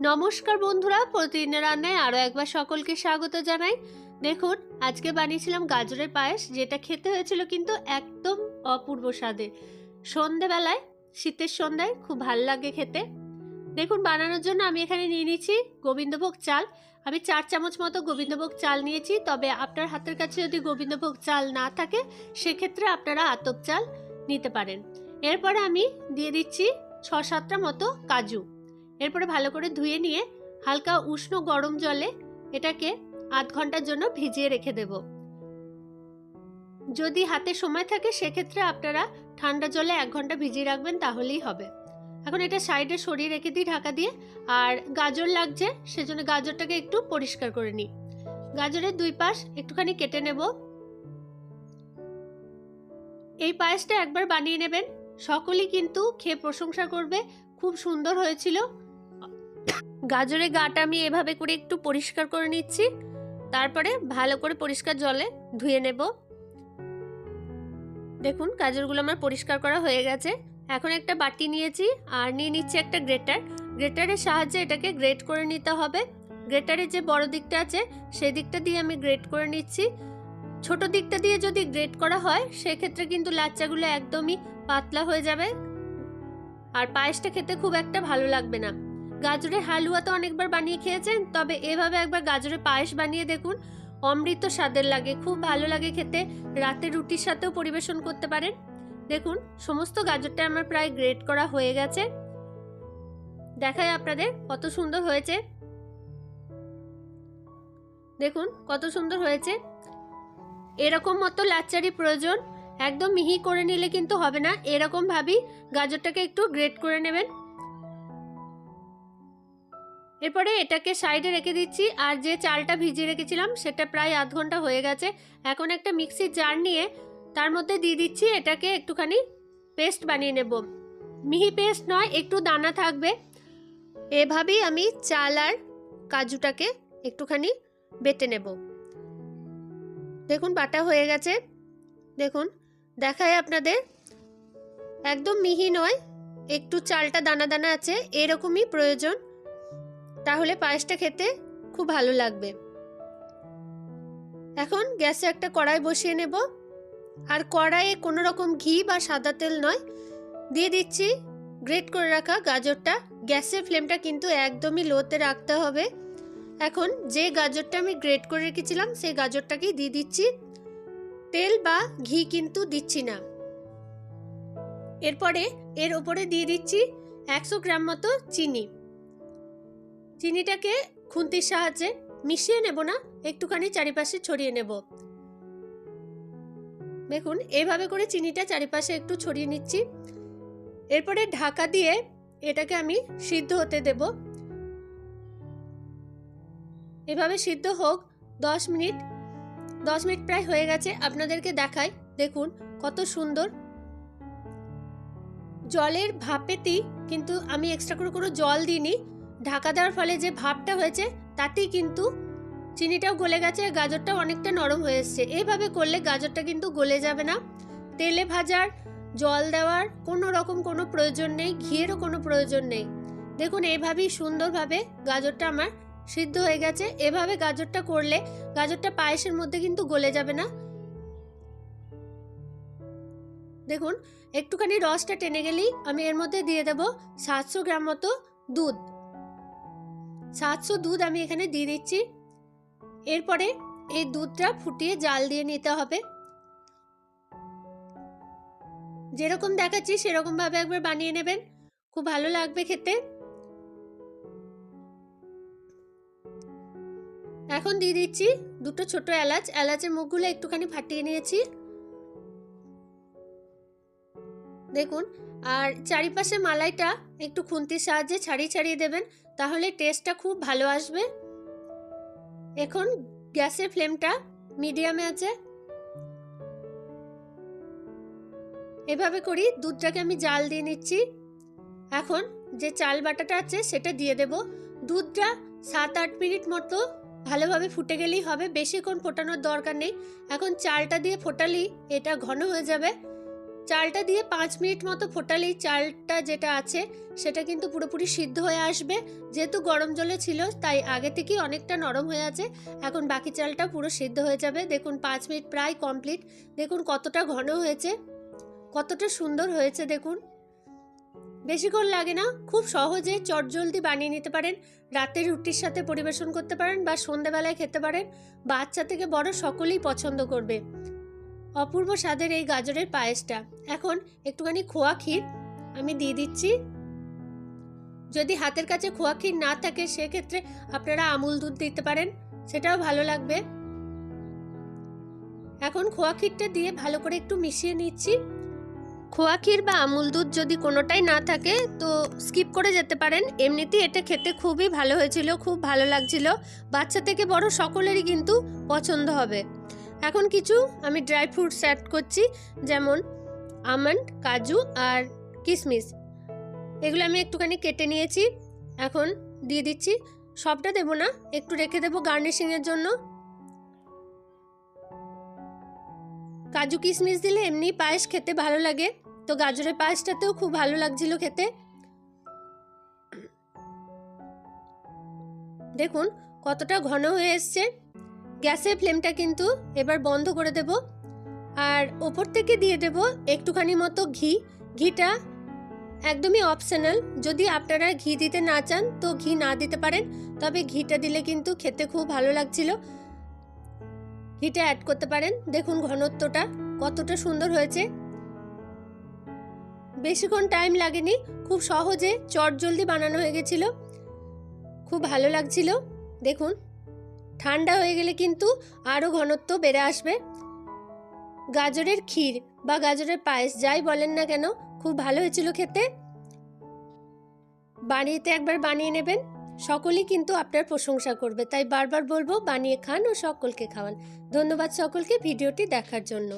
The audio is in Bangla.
নমস্কার বন্ধুরা, প্রতিদিনের রান্নায় আরও একবার সকলকে স্বাগত জানাই। দেখুন, আজকে বানিয়েছিলাম গাজরের পায়েস, যেটা খেতে হয়েছিল কিন্তু একদম অপূর্ব স্বাদে। সন্ধেবেলায়, শীতের সন্ধ্যায় খুব ভাল লাগে খেতে। দেখুন, বানানোর জন্য আমি এখানে নিয়ে নিয়েছি গোবিন্দভোগ চাল। আমি 4 চামচ মতো গোবিন্দভোগ চাল নিয়েছি। তবে আপনার হাতের কাছে যদি গোবিন্দভোগ চাল না থাকে, সেক্ষেত্রে আপনারা আতপ চাল নিতে পারেন। এরপরে আমি দিয়ে দিচ্ছি 6-7টা মতো কাজু। এরপরে ভালো করে ধুয়ে নিয়ে হালকা উষ্ণ গরম জলে এটাকে আধ ঘন্টার জন্য ভিজিয়ে রেখে দেব। যদি হাতে সময় থাকে সেক্ষেত্রে আপনারা ঠান্ডা জলে 1 ঘন্টা ভিজিয়ে রাখবেন, তাহলেই হবে। এখন এটা সাইডে সরিয়ে রেখে দিই ঢাকা দিয়ে। আর গাজর লাগছে, সেজন্য গাজরটাকে একটু পরিষ্কার করে নিই। গাজরের 2 পাশ একটুখানি কেটে নেব। এই পায়েসটা একবার বানিয়ে নেবেন, সকলেই কিন্তু খেয়ে প্রশংসা করবে, খুব সুন্দর হয়েছিল। গাজরের গাটা আমি এভাবে করে একটু পরিষ্কার করে নিচ্ছি, তারপরে ভালো করে পরিষ্কার জলে ধুয়ে নেব। দেখুন, গাজরগুলো আমার পরিষ্কার করা হয়ে গেছে। এখন একটা বাটি নিয়েছি আর নিয়ে নিচ্ছি একটা গ্রেটার। গ্রেটারের সাহায্যে এটাকে গ্রেট করে নিতে হবে। গ্রেটারের যে বড় দিকটা আছে সেই দিকটা দিয়ে আমি গ্রেট করে নিচ্ছি। ছোট দিকটা দিয়ে যদি গ্রেট করা হয় সেক্ষেত্রে কিন্তু লাচ্চাগুলো একদমই পাতলা হয়ে যাবে আর পায়েসটা খেতে খুব একটা ভালো লাগবে না। গাজরের হালুয়া তো অনেকবার বানিয়ে খেয়েছেন, তবে এভাবে একবার গাজরের পায়েস বানিয়ে দেখুন, অমৃত স্বাদের লাগে, খুব ভালো লাগে খেতে। রাতে রুটির সাথেও পরিবেশন করতে পারেন। দেখুন, সমস্ত গাজরটা আমার প্রায় গ্রেট করা হয়ে গেছে। দেখাই আপনাদের কত সুন্দর হয়েছে। দেখুন কত সুন্দর হয়েছে। এরকম মতো লাচ্চারই প্রয়োজন, একদম মিহি করে নিলে কিন্তু হবে না। এরকম ভাবেই গাজরটাকে একটু গ্রেট করে নেবেন। এরপরে এটাকে সাইডে রেখে দিচ্ছি। আর যে চালটা ভিজিয়ে রেখেছিলাম সেটা প্রায় আধ ঘন্টা হয়ে গেছে। এখন একটা মিক্সির জার নিয়ে তার মধ্যে দিয়ে দিচ্ছি, এটাকে একটুখানি পেস্ট বানিয়ে নেব। মিহি পেস্ট নয়, একটু দানা থাকবে। এভাবেই আমি চাল আর কাজুটাকে একটুখানি বেটে নেব। দেখুন বাটা হয়ে গেছে। দেখুন, দেখায় আপনাদের, একদম মিহি নয়, একটু চালটা দানা দানা আছে, এরকমই প্রয়োজন, তাহলে পায়েসটা খেতে খুব ভালো লাগবে। এখন গ্যাসে একটা কড়াই বসিয়ে নেব। আর কড়াইয়ে কোনো রকম ঘি বা সাদা তেল নয়, দিয়ে দিচ্ছি গ্রেট করে রাখা গাজরটা। গ্যাসের ফ্লেমটা কিন্তু একদমই লোতে রাখতে হবে। এখন যে গাজরটা আমি গ্রেট করে রেখেছিলাম সেই গাজরটাকেই দিয়ে দিচ্ছি। তেল বা ঘি কিন্তু দিচ্ছি না। এরপরে এর ওপরে দিয়ে দিচ্ছি 100 গ্রাম মতো চিনি। চিনিটাকে খুন্তির সাহায্যে মিশিয়ে নেব না, একটুখানি চারিপাশে ছড়িয়ে নেব। দেখুন, এইভাবে করে চিনিটা চারিপাশে একটু ছড়িয়ে নিচ্ছি। এরপরে ঢাকা দিয়ে এটাকে আমি সিদ্ধ হতে দেব। এভাবে সিদ্ধ হোক 10 মিনিট। 10 মিনিট প্রায় হয়ে গেছে, আপনাদেরকে দেখাই। দেখুন কত সুন্দর। জলের ভাপেতেই কিন্তু আমি এক্সট্রা করে কোনো জল দিইনি। ঢাকা দেওয়ার ফলে যে ভাপটা হয়েছে তাতেই কিন্তু চিনিটাও গলে গেছে, গাজরটাও অনেকটা নরম হয়ে এসছে। এইভাবে করলে গাজরটা কিন্তু গলে যাবে না। তেলে ভাজার, জল দেওয়ার কোনো রকম কোনো প্রয়োজন নেই, ঘিয়েরও কোনো প্রয়োজন নেই। দেখুন, এইভাবেই সুন্দরভাবে গাজরটা আমার সিদ্ধ হয়ে গেছে। এভাবে গাজরটা করলে গাজরটা পায়েসের মধ্যে কিন্তু গলে যাবে না। দেখুন, একটুখানি রসটা টেনে গেলেই আমি এর মধ্যে দিয়ে দেব 700 গ্রাম মতো দুধ। 700 দুধ আমি এখানে দিয়ে দিচ্ছি। এরপরে এই দুধটা ফুটিয়ে জাল দিয়ে নিতে হবে। যেরকম দেখাচ্ছি সেরকম ভাবে একবার বানিয়ে নেবেন, খুব ভালো লাগবে খেতে। এখন দিয়ে দিচ্ছি 2টো ছোট এলাচ। এলাচের মুখগুলো একটুখানি ফাটিয়ে নিয়েছি। দেখুন, আর চারিপাশে মালাইটা একটু খুন্তির সাহায্যে ছাড়িয়ে ছাড়িয়ে দেবেন, তাহলে টেস্টটা খুব ভালো আসবে। এখন গ্যাসের ফ্লেমটা মিডিয়ামে আছে। এভাবে করি দুধটাকে আমি জাল দিয়ে নিচ্ছি। এখন যে চাল বাটাটা আছে সেটা দিয়ে দেব। দুধটা 7-8 মিনিট মতো ভালোভাবে ফুটে গেলেই হবে, বেশিক্ষণ ফোটানোর দরকার নেই। এখন চালটা দিয়ে ফোটালেই এটা ঘন হয়ে যাবে। চালটা দিয়ে 5 মিনিট মতো ফোটালেই চালটা যেটা আছে সেটা কিন্তু পুরোপুরি সিদ্ধ হয়ে আসবে। যেহেতু গরম জলে ছিল তাই আগে থেকেই অনেকটা নরম হয়ে আছে। এখন বাকি চালটা পুরো সিদ্ধ হয়ে যাবে। দেখুন 5 মিনিট প্রায় কমপ্লিট। দেখুন কতটা ঘন হয়েছে, কতটা সুন্দর হয়েছে। দেখুন বেশিক্ষণ লাগে না, খুব সহজে চটজলদি বানিয়ে নিতে পারেন। রাতের রুটির সাথে পরিবেশন করতে পারেন বা সন্ধ্যাবেলায় খেতে পারেন। বাচ্চা থেকে বড় সকলেই পছন্দ করবে অপূর্ব স্বাদের এই গাজরের পায়েসটা। এখন একটুখানি খোয়া ক্ষীর আমি দিয়ে দিচ্ছি। যদি হাতের কাছে খোয়া ক্ষীর না থাকে সেক্ষেত্রে আপনারা আমুল দুধ দিতে পারেন, সেটাও ভালো লাগবে। এখন খোয়া ক্ষীরটা দিয়ে ভালো করে একটু মিশিয়ে নিচ্ছি। খোয়া ক্ষীর বা আমুল দুধ যদি কোনোটাই না থাকে তো স্কিপ করে যেতে পারেন। এমনিতেই এটা খেতে খুবই ভালো হয়েছিল, খুব ভালো লাগছিল। বাচ্চা থেকে বড় সকলেরই কিন্তু পছন্দ হবে। এখন কিছু আমি ড্রাই ফ্রুটস অ্যাড করছি, যেমন আমন্ড, কাজু আর কিশমিশ। এগুলো আমি একটুখানি কেটে নিয়েছি, এখন দিয়ে দিচ্ছি। সবটা দেবো না, একটু রেখে দেবো গার্নিশিংয়ের জন্য। কাজু কিশমিশ দিলে এমনি পায়েস খেতে ভালো লাগে, তো গাজরের পায়েসটাতেও খুব ভালো লাগছিল খেতে। দেখুন কতটা ঘন হয়ে এসছে। গ্যাসের ফ্লেমটা কিন্তু এবার বন্ধ করে দেব, আর ওপর থেকে দিয়ে দেব একটুখানি মতো ঘি। ঘিটা একদমই অপশনাল, যদি আপনারা ঘি দিতে না চান তো ঘি না দিতে পারেন, তবে ঘিটা দিলে কিন্তু খেতে খুব ভালো লাগছিল। ঘিটা অ্যাড করতে পারেন। দেখুন ঘনত্বটা কতটা সুন্দর হয়েছে। বেশিক্ষণ টাইম লাগেনি, খুব সহজে চটজলদি বানানো হয়ে গেছিল, খুব ভালো লাগছিল। দেখুন ঠান্ডা হয়ে গেলে কিন্তু আরও ঘনত্ব বেড়ে আসবে। গাজরের ক্ষীর বা গাজরের পায়েস যাই বলেন না কেন, খুব ভালো হয়েছিল খেতে। বাড়িতে একবার বানিয়ে নেবেন, সকলেই কিন্তু আপনার প্রশংসা করবে। তাই বারবার বলবো বানিয়ে খান ও সকলকে খাওয়ান। ধন্যবাদ সকলকে ভিডিওটি দেখার জন্য।